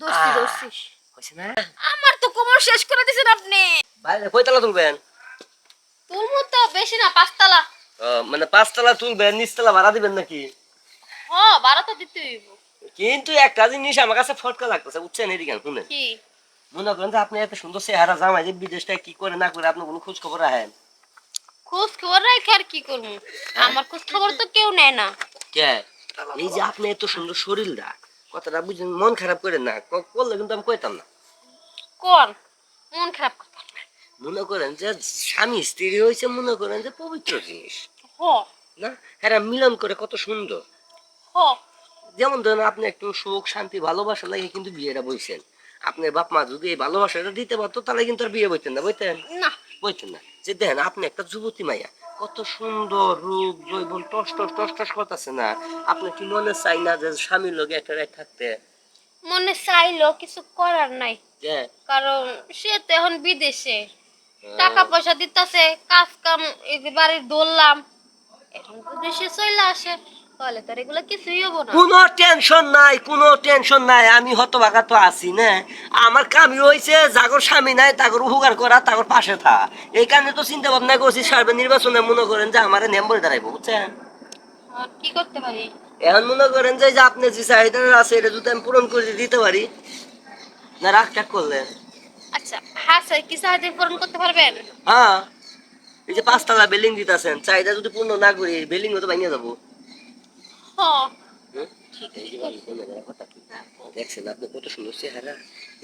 দোস্তি দোস্তি হইছে না? আমার তো কোমর শেষ করে দিছেন আপনি। বাইরে কয়তলা তুলবেন? তুলমু তো বেশি না, 5 তলা। মানে 5 তলা তুলবেন, নিচতলা ভাড়া দিবেন নাকি? ভাড়া তো দিতে হইব। কিন্তু একটা জিনিস আমার কাছে ফটকা লাগতেছে, বুঝছেন? এদিকে শুনেন। কি? মনে করেন যে আপনি এত সুন্দর চেহারা জামাই যে বিদেশটা কি করে না করে আপনি কোনো খোঁজ খবর রাখেন? খোঁজ খবর রাখি আর কি করবো? হ্যাঁ? আমার খোঁজ খবর তো কেউ নেয় না। কে? এই যে আপনি এত সুন্দর শরীরটা, কথাটা বুঝেন, মন খারাপ করেন না। করলে কিন্তু আমি কইতাম না। কোন মন খারাপ কথা? মনে করেন যে স্বামী স্ত্রী হইছে, মনে করেন যে পবিত্র জিনিস হ না? এরা মিলন করে কত সুন্দর। হ যেমন ধরেন আপনি একটু সুখ শান্তি ভালোবাসা লাগে কিন্তু বিয়েটা বইছেন। আপনার বাপ মা যদি এই ভালোবাসাটা দিতে পারতো তাহলে কিন্তু আর বিয়ে বইতেন না, বইতেন? না। বইতেন না। যে দেখেন আপনি একটা যুবতী মাইয়া, কত সুন্দর রূপ জৈবন টস টস টস টস করতেছে না? আপনার কি মনে চাই না যে স্বামীর লগে একটা রাত থাকতে? মনে চাইলো, কিছু করার নাই। যে কারণ সে তো এখন বিদেশে, টাকা পয়সা দিতেছে, কাজ কাম এই যে বাড়ির ধরলাম, এখন বিদেশে চলে আসে, তাহলে তার এগুলো কিছুই হবো না। কোনো টেনশন নাই, কোনো টেনশন নাই। আমি হতভাগা তো আছি না। আমার কামই হইছে জাগর স্বামী নাই তাগর উপকার করা, তাগর পাশে থা। এই কারণে তো চিন্তা ভাবনা করছি সার্বে নির্বাচনে মনে করেন যে আমার নেম্বরে দাঁড়াইবো, বুঝছেন? আর কি করতে পারি? এখন মনে করেন যে এই যে আপনি যে চাহিদা আছে এটা যদি আমি পূরণ করে দিতে পারি, না রাগ টাগ করলেন? আচ্ছা, হ্যাঁ স্যার, কি সাহায্য পূরণ করতে পারবেন? হ্যাঁ, এই যে 5 তলা বিল্ডিং দিতেছেন, চাহিদা যদি পূর্ণ না করি বিল্ডিং তো ভেঙে যাবো। হ হুম? ঠিক এই যে বাড়ি আছে। কোন জায়গায় কথা কি? দেখছেন আপনি কত সুন্দর চেহারা,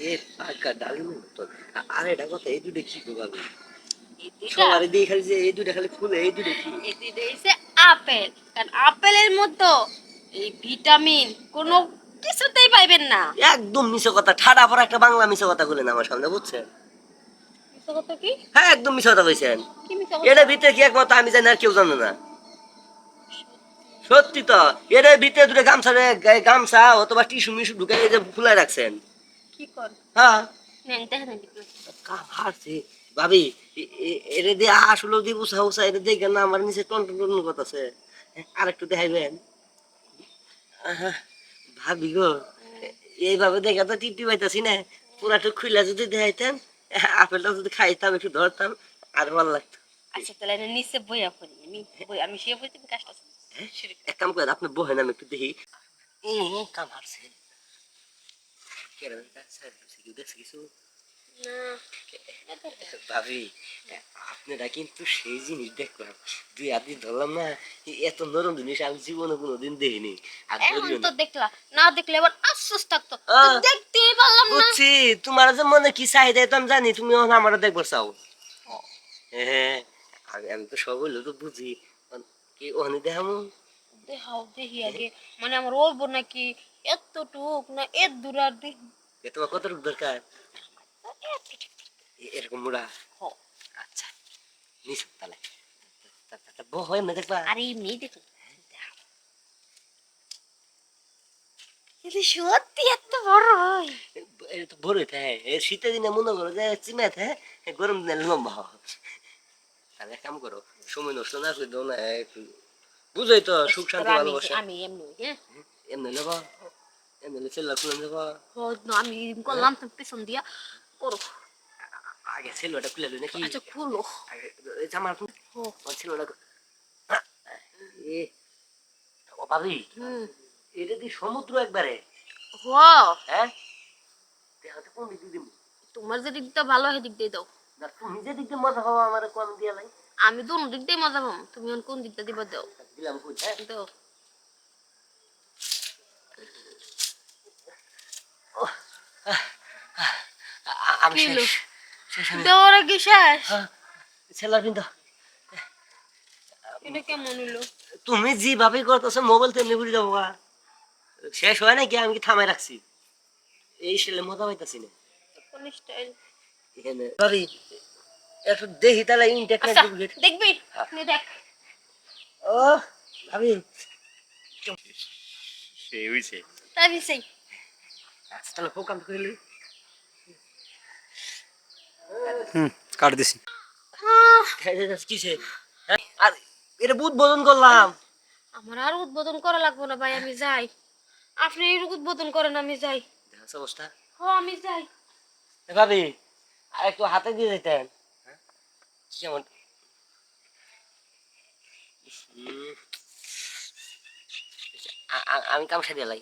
এ পাকা ডালিমের মতন। আর এটা কথা, এই দুটো কি গো ভাবি? এই দুইটা, সবারই দিয়ে খালি যে এই দুটো খালি ফুলে, এই দুটো কি? এই দুইটা হইছে আপেল। কারণ আপেলের মতো এই ভিটামিন কোনো কিছুতেই পাইবেন না। একদম মিছে কথা, ঠাডা পড়া একটা বাংলা মিছে কথা বলেন আমার সামনে, বুঝছেন? মিথ্যা কথা কি? হ্যাঁ, একদম মিছে কথা কইছেন। কি মিথ্যা কথা? এটার ভিতরে কি একমাত্র আমি জানি আর কেউ জানে না? সত্যি তো। এর ভিতরে দুটো গামছা গামছা অথবা টিস্যু মিশু ঢুকে এই যে ফুলাই রাখছেন। কি কর? হ্যাঁ, নেন দেখেন দেখি। কাম হারছে ভাবি। এরে দিয়ে আসলে দিয়ে উষা উষা এটা দেখে না আমার নিচে টন টন টন করতেছে। আর একটু দেখাইবেন? আহা, ভাবি গো, এইভাবে দেখে তো টিপটি পাইতাছি না। পুরাটা খুইলা যদি দেখাইতেন, আপেলটা যদি খাইতাম একটু ধরতাম, আর ভালো লাগতো। আচ্ছা তাহলে এটা নিচে বইয়া পড়ি, আমি শুয়ে পড়ি, তুমি কাজটা শুরু করো। এক কাম করে আপনি বহেন, আমি একটু দেখি। কাম হারছে। দেখছে কিছু? না, এত ভাবি, আপনারা কিন্তু সেই জিনিস দেখলাম, 2 হাত দিয়ে ধরলাম না, এত নরম জিনিস আমি জীবনে কোনোদিন দেখিনি। আর এখন ধরিও তো না। দেখলা, না দেখলে আবার আফসোস থাকতো, তো আহ, দেখতেই পারলাম না। বুঝছি তোমার যে মনে কি চাহিদা তো আমি জানি, তুমি আমার দেখবার চাও। হ্যাঁ, আমি তো সব হইলো তো বুঝি। কি ওখানে দেখামু? দেখাও দেখি আগে, মানে আমার ওই বোন নাকি এতটুক না এত দূর আর দেখি। তোমার কত দরকার? এতটুক। এরকম মুড়া? হ। আচ্ছা, নিস তাহলে। বহ এমনি দেখবা। আরে এমনি দেখুন, কিন্তু সত্যি এত বড় হয়? এটা তো বড় থাকে, শীতের দিনে মনে করো যে চিমে থাকে, গরম দিনে লম্বা হয়। তাহলে এক কাম করো, সময় নষ্ট না করে দাও না একটু। বুঝোই তো সুখ শান্তি তাহলে আমি ভালোবাসা। আমি এমনি, হ্যাঁ। এমনি নেবা, এমনি ছেলে খুলে নেবা। না, আমি এরকম করলাম, তুমি পেছন দিয়া করো। আগে ছেলেটা খুলে লই নাকি? আচ্ছা খুলো। আগে জামার ও। ছেলেটা এ, ও ভাবি, হুম। এটা কি সমুদ্র একবারে? হ। হ্যাঁ, দেখাতে কোন দিক দিয়ে দিবো? তোমার যে দিকটা ভালো হয় দিক দিয়ে দাও। না তুমি যে দিক দিয়ে মজা পাবো আমার কম দিয়া নাই। আমি তো অন্য দিক দিয়ে মজা পাবো, তুমি এখন কোন দিকটা দিবা দাও। দিলাম কই, হ্যাঁ? দাও। আমি কি হলো? শেষ, শেষ আমি। দেওয়ার আগে শেষ? হ্যাঁ, ছেলের কিন্তু এটা কেমন হলো? তুমি যেভাবে করতেছো মোবাইল তেমনি ঘুরে যাবো গা। শেষ হয় নাকি আমি কি থামাই রাখছি? এই ছেলে মজা পাইতাছি না। কোন স্টাইল? এখানে সরি, একটু দেখি তাহলে ইনটেক না আচ্ছা ডুপ্লিকেট। দেখবি, নে দেখ। ও ভাবি, সেই হইছে। তাই সেই আচ্ছা তাহলে প্রোগ্রাম কইলি। কাট দিছি। কিসে? হ্যাঁ? আর এটা বুধ বোধন করলাম। আমার আর উদ্বোধন করা লাগবে না ভাই, আমি যাই। আপনি এই উদ্বোধন করেন, আমি যাই। দেখছ অবস্থা? ও আমি যাই। ভাবি আর একটু হাতে দিয়ে যেতেন। হ্যাঁ? কেমন আমি কামসা দিয়ে লাই।